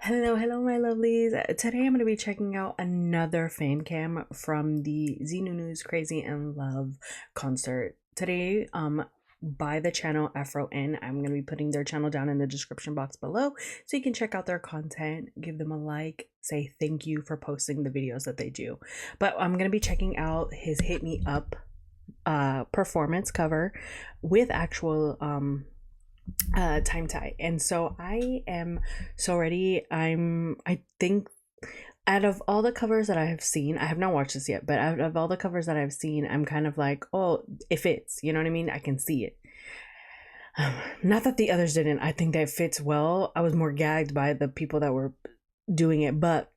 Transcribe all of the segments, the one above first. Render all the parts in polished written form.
Hello, my lovelies. Today I'm going to be checking out another fan cam from the News Crazy in Love concert. Today, by the channel Afro N. I'm going to be putting their channel down in the description box below so you can check out their content, give them a like, say thank you for posting the videos that they do. But I'm going to be checking out his Hit Me Up performance cover with actual TIMETHAI, and so I am so ready. I think out of all the covers that I have seen, I have not watched this yet, but out of all the covers that I've seen, I'm kind of like, oh, it fits, you know what I mean? I can see it. Not that the others didn't. I think that it fits well. I was more gagged by the people that were doing it, but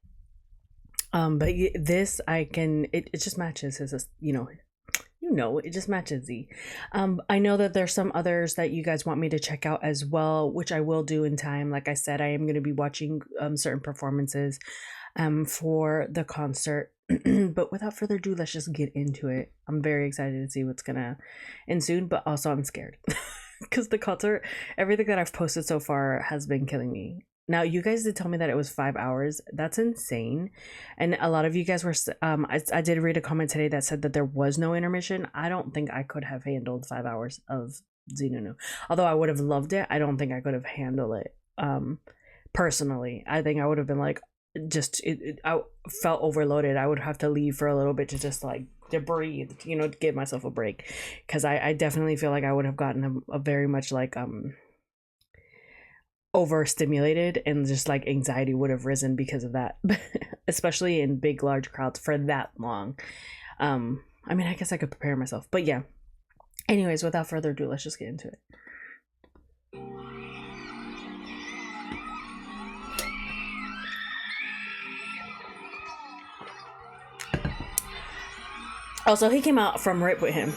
this I can, it just matches his, it just matches Z. I know that there's some others that you guys want me to check out as well, which I will do in time. Like I said, I am going to be watching certain performances for the concert. But without further ado, let's just get into it. I'm very excited to see what's gonna ensue, but also I'm scared because the concert, everything that I've posted so far has been killing me. Now, you guys did tell me that it was 5 hours. That's insane. And a lot of you guys were, I did read a comment today that said that there was no intermission. I don't think I could have handled 5 hours of Zenunu. Although I would have loved it, I don't think I could have handled it. Personally, I think I would have been like, I felt overloaded. I would have to leave for a little bit to just like to breathe, to give myself a break. Because I definitely feel like I would have gotten a very much like, overstimulated, and just like anxiety would have risen because of that. Especially in big large crowds for that long. I mean, I guess I could prepare myself, but yeah, anyways, without further ado, let's just get into it. Also, he came out from RIP with him.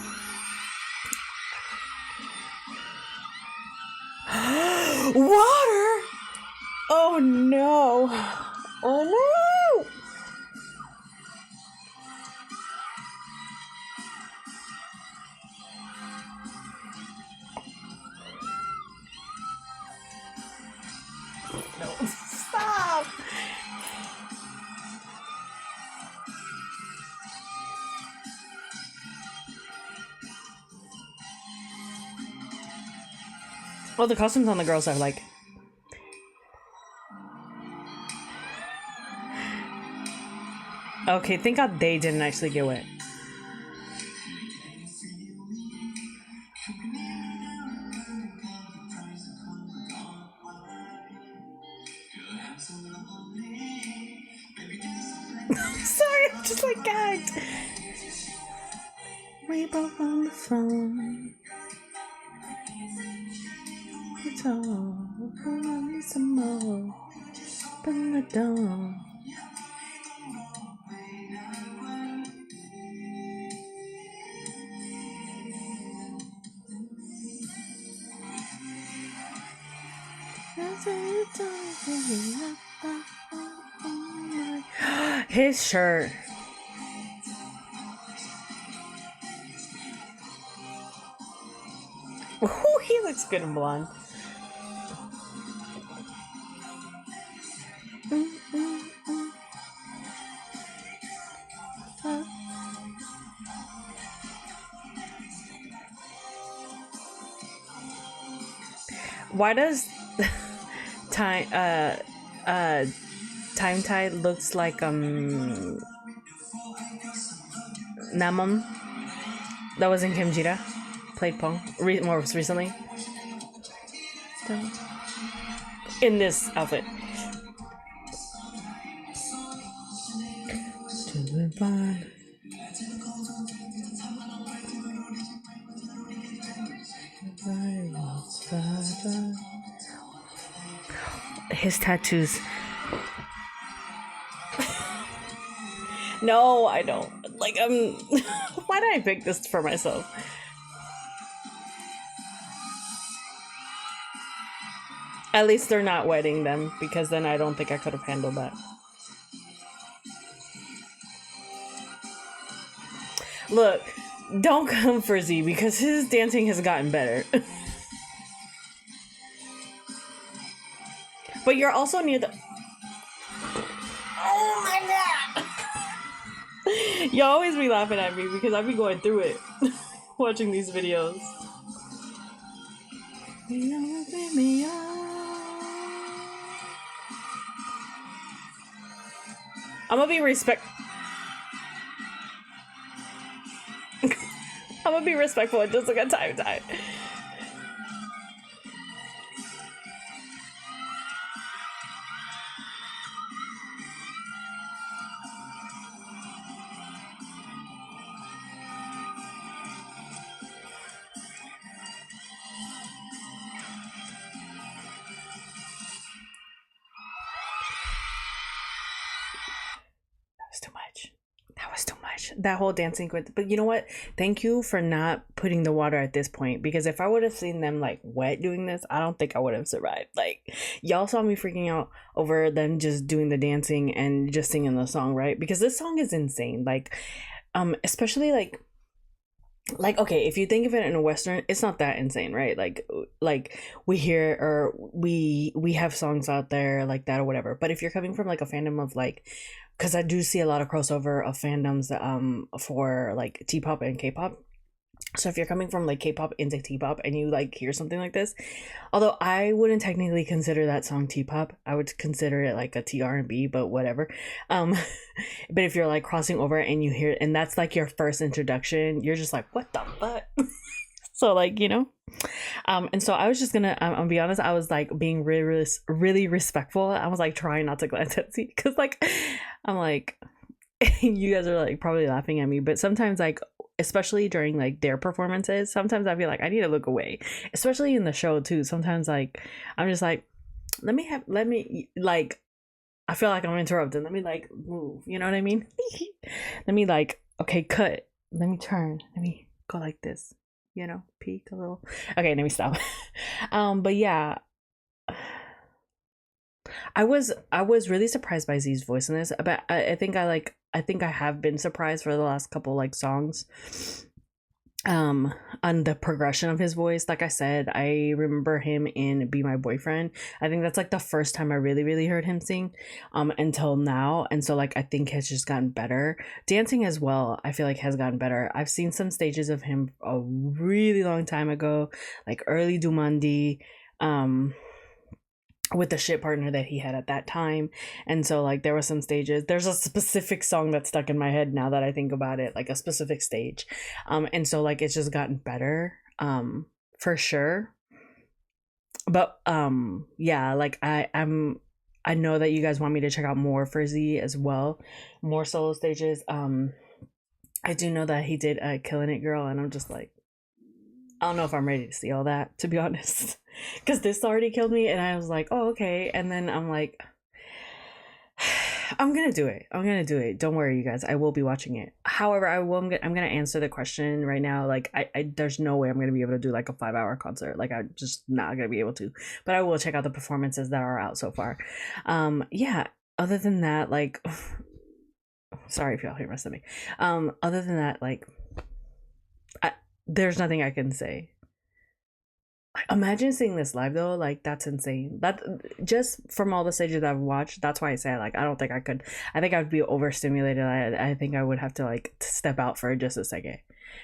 Water! Oh no! Oh no! No, stop! Well, the costumes on the girls are like, okay, thank God they didn't actually get wet. Sorry, I'm just like gagged. We both on the phone. We talk. I need some more. Open the door. His shirt. Ooh, he looks good in blonde. Why does time TIMETHAI looks like Namon that was in Kimjira played Pong more recently in this outfit. His tattoos. No, I don't. Like, why did I pick this for myself? At least they're not wetting them, because then I don't think I could have handled that. Look, don't come for Z, because his dancing has gotten better. But you're also near the... Oh my god. You always be laughing at me because I be going through it watching these videos. I'm gonna be I'm gonna be respectful and just look at time. Was too much. That was too much. That whole dancing with, but you know what? Thank you for not putting the water at this point, because if I would have seen them like wet doing this, I don't think I would have survived. Like, y'all saw me freaking out over them just doing the dancing and just singing the song, right? Because this song is insane. Like, especially like okay, if you think of it in a western, it's not that insane, right? Like we hear, or we have songs out there like that or whatever. But if you're coming from like a fandom of like, because I do see a lot of crossover of fandoms for like T-pop and K-pop. So if you're coming from like K-pop into T-pop and you like hear something like this, although I wouldn't technically consider that song T-pop, I would consider it like a T-R&B, but whatever. um but if you're like crossing over and you hear, and that's like your first introduction, you're just like, what the fuck? So like, you know, and so I was just gonna, I'll be honest, I was like being really respectful. I was like trying not to glance at Z, because like I'm like you guys are like probably laughing at me, but sometimes like, especially during like their performances, sometimes I feel like I need to look away, especially in the show too. Sometimes like I'm just like, let me like, I feel like I'm interrupted, let me like move, you know what I mean? Let me like, okay, cut, let me turn, let me go like this, you know, peek a little. Okay, let me stop. But yeah, I was really surprised by Z's voice in this. But I think I have been surprised for the last couple like songs on the progression of his voice. Like I said, I remember him in Be My Boyfriend. I think that's like the first time I really heard him sing until now. And so like I think has just gotten better. Dancing as well, I feel like has gotten better. I've seen some stages of him a really long time ago, like early Dumandi, with the shit partner that he had at that time. And so like there were some stages, there's a specific song that's stuck in my head now that I think about it, like a specific stage. And so like it's just gotten better, for sure. But yeah, like I know that you guys want me to check out more for Z as well, more solo stages. I do know that he did Killing It Girl, and I'm just like, I don't know if I'm ready to see all that, to be honest, because this already killed me, and I was like, oh okay, and then I'm like, I'm gonna do it. I'm gonna do it. Don't worry, you guys. I will be watching it. However, I'm gonna answer the question right now. Like, I there's no way I'm gonna be able to do like a 5 hour concert. Like, I'm just not gonna be able to. But I will check out the performances that are out so far. Yeah. Other than that, like, sorry if y'all hear my stomach. Other than that, like, there's nothing I can say. Imagine seeing this live though, like that's insane. That just from all the stages I've watched, that's why I say like I don't think I could. I think I would be overstimulated. I think I would have to like step out for just a second,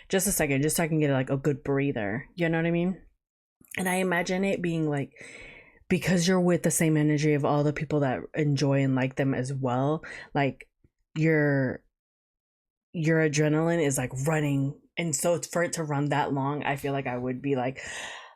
just so I can get like a good breather. You know what I mean? And I imagine it being like, because you're with the same energy of all the people that enjoy and like them as well. Like your adrenaline is like running, and so for it to run that long, I feel like I would be like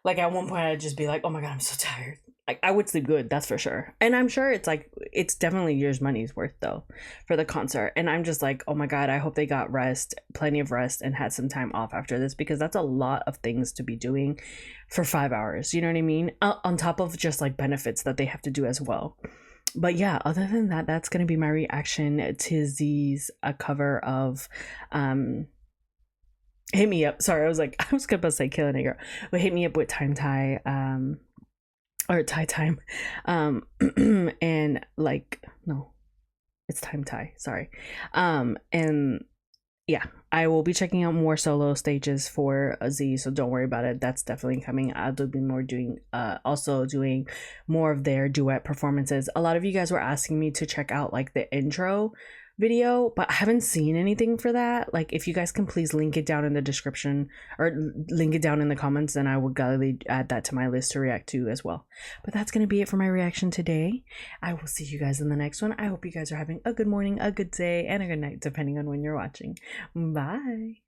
at one point I'd just be like, oh my god, I'm so tired. Like I would sleep good, that's for sure. And I'm sure it's like, it's definitely yours money's worth though for the concert. And I'm just like, oh my god, I hope they got rest, plenty of rest, and had some time off after this, because that's a lot of things to be doing for 5 hours. You know what I mean? On top of just like benefits that they have to do as well. But yeah, other than that, that's gonna be my reaction to Z's a cover of Hit Me Up. Sorry, I was gonna say Killing It Girl, but Hit Me Up with TIMETHAI, or Time, and like, no, it's TIMETHAI, sorry. And yeah, I will be checking out more solo stages for Z, so don't worry about it. That's definitely coming. I'll be more doing also doing more of their duet performances. A lot of you guys were asking me to check out like the intro video, but I haven't seen anything for that. Like, if you guys can please link it down in the description or link it down in the comments, then I will gladly add that to my list to react to as well. But that's gonna be it for my reaction today. I will see you guys in the next one. I hope you guys are having a good morning, a good day, and a good night, depending on when you're watching. Bye.